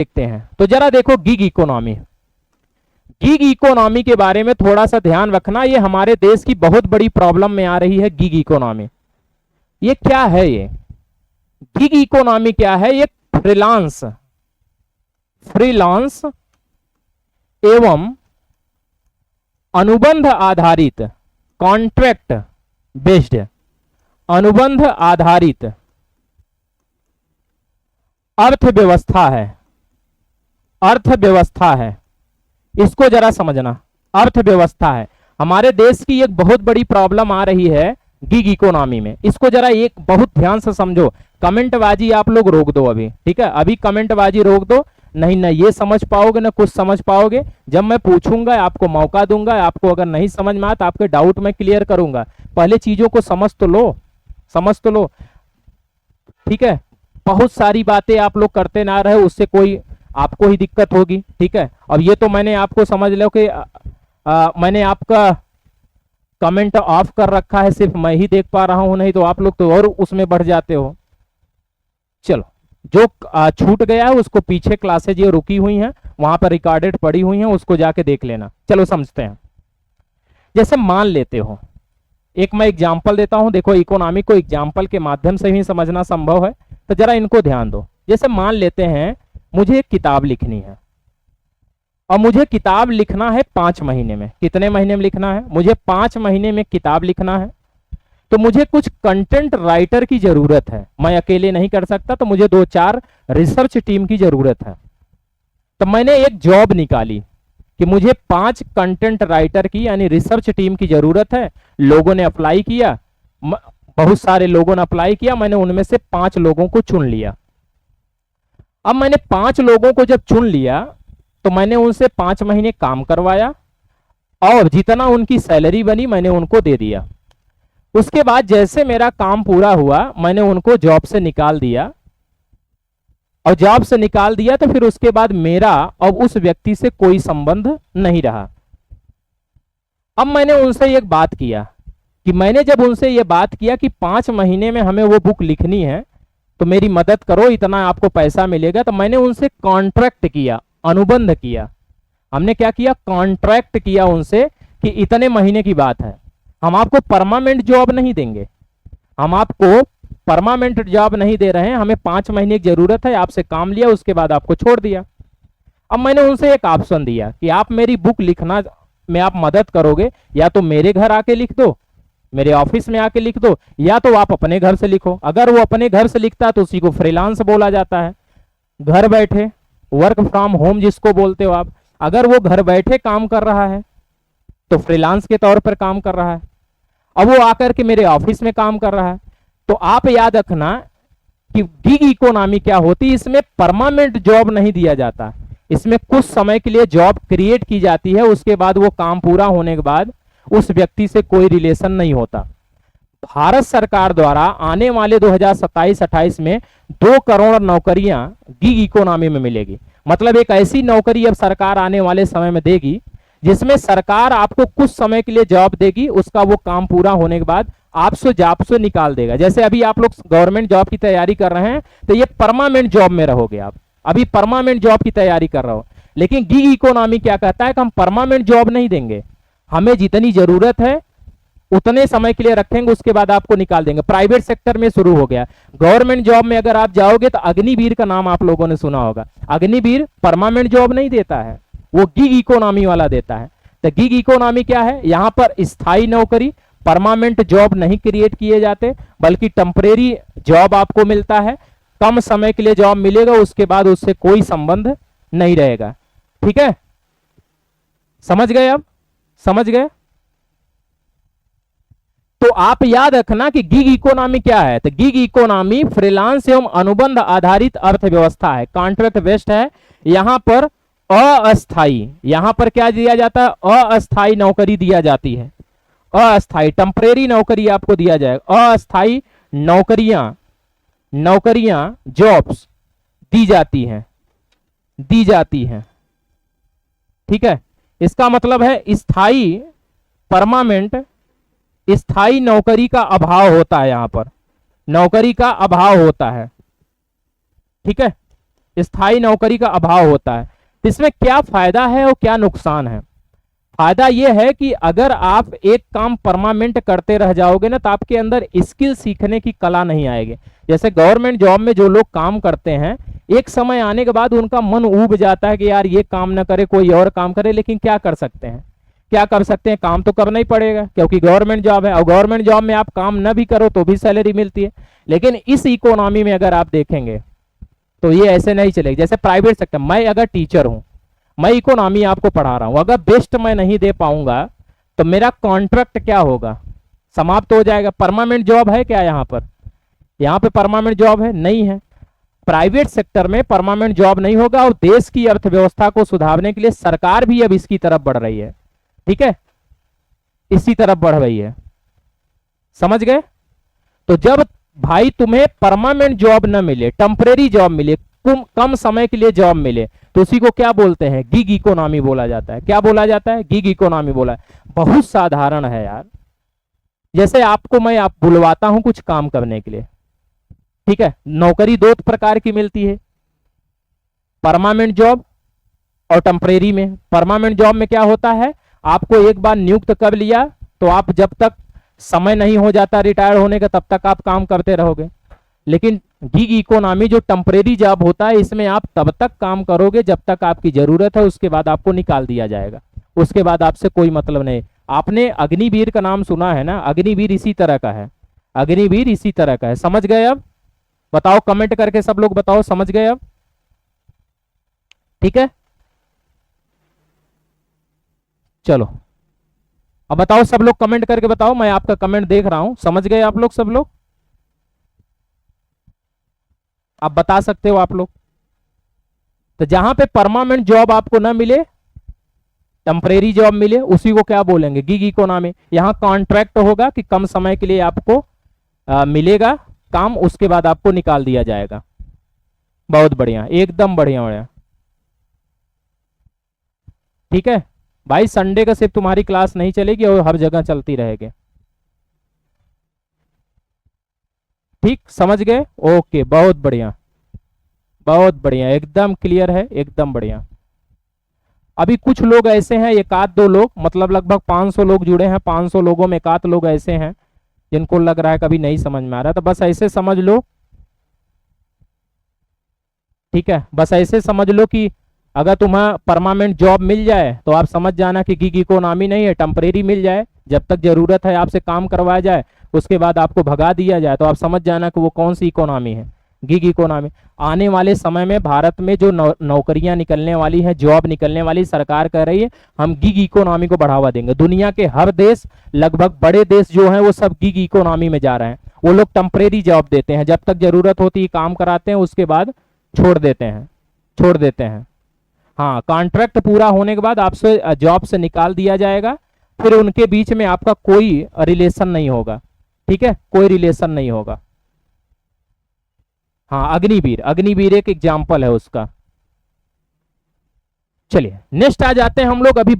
देखते हैं। तो जरा देखो गिग इकोनॉमी, गिग इकोनॉमी के बारे में थोड़ा सा ध्यान रखना, ये हमारे देश की बहुत बड़ी प्रॉब्लम में आ रही है। गिग इकोनॉमी ये क्या है? ये गिग इकोनॉमी क्या है? ये फ्रीलांस फ्रीलांस एवं अनुबंध आधारित, कॉन्ट्रैक्ट बेस्ड, अनुबंध आधारित अर्थव्यवस्था है। अर्थव्यवस्था है, इसको जरा समझना। अर्थव्यवस्था है, हमारे देश की एक बहुत बड़ी प्रॉब्लम आ रही है गिग इकोनॉमी में। इसको जरा एक बहुत ध्यान से समझो। कमेंटबाजी आप लोग रोक दो अभी, ठीक है? अभी कमेंटबाजी रोक दो, नहीं ना ये समझ पाओगे ना कुछ समझ पाओगे। जब मैं पूछूंगा आपको मौका दूंगा, आपको अगर नहीं समझ में आता आपके डाउट मैं क्लियर करूंगा। पहले चीजों को समझ तो लो, समझ तो लो, ठीक है? बहुत सारी बातें आप लोग करते ना रहे, उससे कोई आपको ही दिक्कत होगी, ठीक है? अब ये तो मैंने आपको समझ लो कि मैंने आपका कमेंट ऑफ कर रखा है, सिर्फ मैं ही देख पा रहा हूं, नहीं तो आप लोग तो और उसमें बढ़ जाते हो। चलो, जो छूट गया है उसको पीछे क्लासेज ये रुकी हुई हैं, वहां पर रिकॉर्डेड पड़ी हुई हैं, उसको जाके देख लेना। चलो समझते हैं। जैसे मान लेते हो, एक मैं एग्जाम्पल देता हूं, देखो इकोनॉमी को एग्जाम्पल के माध्यम से ही समझना संभव है, तो जरा इनको ध्यान दो। जैसे मान लेते हैं मुझे एक किताब लिखनी है, और मुझे किताब लिखना है 5 महीने में। कितने महीने में लिखना है? मुझे 5 महीने में किताब लिखना है। तो मुझे कुछ कंटेंट राइटर की जरूरत है, मैं अकेले नहीं कर सकता, तो मुझे 2-4 रिसर्च टीम की जरूरत है। तो मैंने एक जॉब निकाली कि मुझे 5 कंटेंट राइटर की यानी रिसर्च टीम की जरूरत है। लोगों ने अप्लाई किया, बहुत सारे लोगों ने अप्लाई किया, मैंने उनमें से 5 लोगों को चुन लिया। अब मैंने 5 लोगों को जब चुन लिया तो मैंने उनसे 5 महीने काम करवाया, और जितना उनकी सैलरी बनी मैंने उनको दे दिया। उसके बाद जैसे मेरा काम पूरा हुआ मैंने उनको जॉब से निकाल दिया, और जॉब से निकाल दिया तो फिर उसके बाद मेरा और उस व्यक्ति से कोई संबंध नहीं रहा। अब मैंने उनसे एक बात किया कि मैंने जब उनसे ये बात किया कि 5 महीने में हमें वो बुक लिखनी है, तो मेरी मदद करो, इतना आपको पैसा मिलेगा। तो मैंने उनसे कॉन्ट्रैक्ट किया, अनुबंध किया। हमने क्या किया? कॉन्ट्रैक्ट किया उनसे कि इतने महीने की बात है, हम आपको परमानेंट जॉब नहीं देंगे, हम आपको परमानेंट जॉब नहीं दे रहे हैं, हमें 5 महीने की जरूरत है, आपसे काम लिया, उसके बाद आपको छोड़ दिया। अब मैंने उनसे एक ऑप्शन दिया कि आप मेरी बुक लिखना में आप मदद करोगे, या तो मेरे घर आके लिख दो, मेरे ऑफिस में आके लिख दो, या तो आप अपने घर से लिखो। अगर वो अपने घर से लिखता है तो उसी को फ्रीलांस बोला जाता है, घर बैठे, वर्क फ्रॉम होम जिसको बोलते हो आप। अगर वो घर बैठे काम कर रहा है तो फ्रीलांस के तौर पर काम कर रहा है। अब वो आकर के मेरे ऑफिस में काम कर रहा है। तो आप याद रखना कि गिग इकोनॉमी क्या होती है, इसमें परमानेंट जॉब नहीं दिया जाता, इसमें कुछ समय के लिए जॉब क्रिएट की जाती है, उसके बाद वो काम पूरा होने के बाद उस व्यक्ति से कोई रिलेशन नहीं होता। भारत सरकार द्वारा आने वाले 2027-28 में 2 करोड़ नौकरियां गिग इकोनॉमी में मिलेगी। मतलब एक ऐसी नौकरी अब सरकार आने वाले समय में देगी जिसमें सरकार आपको कुछ समय के लिए जॉब देगी, उसका वो काम पूरा होने के बाद आपसे जॉब से निकाल देगा। जैसे अभी आप लोग गवर्नमेंट जॉब की तैयारी कर रहे हैं तो ये परमानेंट जॉब में रहोगे, आप अभी परमानेंट जॉब की तैयारी कर रहे हो। लेकिन गिग इकोनॉमी क्या कहता है कि हम परमानेंट जॉब नहीं देंगे, हमें जितनी जरूरत है उतने समय के लिए रखेंगे, उसके बाद आपको निकाल देंगे। प्राइवेट सेक्टर में शुरू हो गया। गवर्नमेंट जॉब में अगर आप जाओगे तो अग्निवीर का नाम आप लोगों ने सुना होगा। अग्निवीर परमानेंट जॉब नहीं देता है, वो गिग इकोनॉमी वाला देता है। तो गिग इकोनॉमी क्या है? यहां पर स्थायी नौकरी, परमानेंट जॉब नहीं क्रिएट किए जाते, बल्कि टेम्परेरी जॉब आपको मिलता है, कम समय के लिए जॉब मिलेगा, उसके बाद उससे कोई संबंध नहीं रहेगा। ठीक है, समझ गए? अब समझ गए? तो आप याद रखना कि गिग इकोनॉमी क्या है। तो गिग इकोनॉमी फ्रीलांस एवं अनुबंध आधारित अर्थव्यवस्था है, कॉन्ट्रैक्ट बेस्ड है। यहां पर अस्थाई, यहां पर क्या दिया जाता है? अस्थाई नौकरी दिया जाती है, अस्थाई टेम्परेरी नौकरी आपको दिया जाएगा। अस्थाई नौकरियां जॉब्स दी जाती हैं। ठीक है, इसका मतलब है स्थाई परमानेंट, स्थाई नौकरी का अभाव होता है, यहां पर नौकरी का अभाव होता है। ठीक है, स्थायी नौकरी का अभाव होता है। तो इसमें क्या फायदा है और क्या नुकसान है? फायदा यह है कि अगर आप एक काम परमानेंट करते रह जाओगे ना, तो आपके अंदर स्किल सीखने की कला नहीं आएगी। जैसे गवर्नमेंट जॉब में जो लोग काम करते हैं, एक समय आने के बाद उनका मन ऊब जाता है कि यार ये काम ना करे, कोई और काम करे, लेकिन क्या कर सकते हैं? क्या कर सकते हैं? काम तो करना ही पड़ेगा, क्योंकि गवर्नमेंट जॉब है। और गवर्नमेंट जॉब में आप काम न भी करो तो भी सैलरी मिलती है। लेकिन इस इकोनॉमी में अगर आप देखेंगे तो ये ऐसे नहीं चलेगा। जैसे प्राइवेट सेक्टर, मैं अगर टीचर हूं, मैं इकोनॉमी आपको पढ़ा रहा हूं, अगर बेस्ट मैं नहीं दे पाऊंगा तो मेरा कॉन्ट्रैक्ट क्या होगा? समाप्त हो जाएगा। परमानेंट जॉब है क्या यहाँ पर? यहाँ पे परमानेंट जॉब है? नहीं है। प्राइवेट सेक्टर में परमानेंट जॉब नहीं होगा। और देश की अर्थव्यवस्था को सुधारने के लिए सरकार भी अब इसकी तरफ बढ़ रही है। ठीक है, इसी तरफ बढ़ रही है। समझ गए? तो जब भाई तुम्हें परमानेंट जॉब न मिले, टेम्परेरी जॉब मिले, कम समय के लिए जॉब मिले, तो उसी को क्या बोलते हैं? गिग इकोनॉमी बोला जाता है। क्या बोला जाता है? गिग इकोनॉमी बोला है। बहुत साधारण है यार। जैसे आपको मैं बुलवाता हूं कुछ काम करने के लिए, ठीक है? नौकरी दो प्रकार की मिलती है, परमानेंट जॉब और टेम्परेरी में। परमानेंट जॉब में क्या होता है, आपको एक बार नियुक्त कर लिया तो आप जब तक समय नहीं हो जाता रिटायर होने का, तब तक आप काम करते रहोगे। लेकिन गिग इकोनॉमी जो टेम्परेरी जॉब होता है, इसमें आप तब तक काम करोगे जब तक आपकी जरूरत है, उसके बाद आपको निकाल दिया जाएगा। उसके बाद आपसे कोई मतलब नहीं। आपने अग्निवीर का नाम सुना है ना? अग्निवीर इसी तरह का है। अग्निवीर इसी तरह का है। समझ गए? अब बताओ, कमेंट करके सब लोग बताओ, समझ गए अब? ठीक है, चलो अब बताओ, सब लोग कमेंट करके बताओ। मैं आपका कमेंट देख रहा हूं। समझ गए आप लोग? सब लोग आप बता सकते हो आप लोग। तो जहां पे परमानेंट जॉब आपको ना मिले, टेम्परेरी जॉब मिले, उसी को क्या बोलेंगे? Gig economy. यहां कॉन्ट्रैक्ट होगा कि कम समय के लिए आपको मिलेगा काम, उसके बाद आपको निकाल दिया जाएगा। बहुत बढ़िया, एकदम बढ़िया बढ़िया। ठीक है भाई, संडे का सिर्फ तुम्हारी क्लास नहीं चलेगी और हर जगह चलती रहेगी। ठीक, समझ गए? ओके, बहुत बढ़िया, बहुत बढ़िया, एकदम क्लियर है, एकदम बढ़िया। अभी कुछ लोग ऐसे हैं, एक आध दो लोग, मतलब लगभग 500 लोग जुड़े हैं। 500 लोगों में एक आध लोग ऐसे हैं जिनको लग रहा है कभी नहीं समझ में आ रहा, तो बस ऐसे समझ लो। ठीक है, बस ऐसे समझ लो कि अगर तुम्हें परमानेंट जॉब मिल जाए तो आप समझ जाना कि गिग इकोनॉमी नहीं है, टेम्परेरी मिल जाए, जब तक जरूरत है आपसे काम करवाया जाए, उसके बाद आपको भगा दिया जाए, तो आप समझ जाना कि वो कौन सी इकोनॉमी है? Gig economy. आने वाले समय में भारत में जो नौकरियां निकलने वाली हैं, जॉब निकलने वाली, सरकार कह रही है हम गिग इकोनॉमी को बढ़ावा देंगे। दुनिया के हर देश, लगभग बड़े देश जो हैं, वो सब गिग इकोनॉमी में जा रहे हैं। वो लोग टेम्परेरी जॉब देते हैं, जब तक जरूरत होती है काम कराते हैं, उसके बाद छोड़ देते हैं, छोड़ देते हैं। हाँ, कॉन्ट्रैक्ट पूरा होने के बाद आपसे जॉब से निकाल दिया जाएगा, फिर उनके बीच में आपका कोई रिलेशन नहीं होगा। ठीक है, कोई रिलेशन नहीं होगा। हाँ, अग्निवीर, अग्निवीर एक एग्जाम्पल है उसका। चलिए नेक्स्ट आ जाते हैं हम लोग। अभी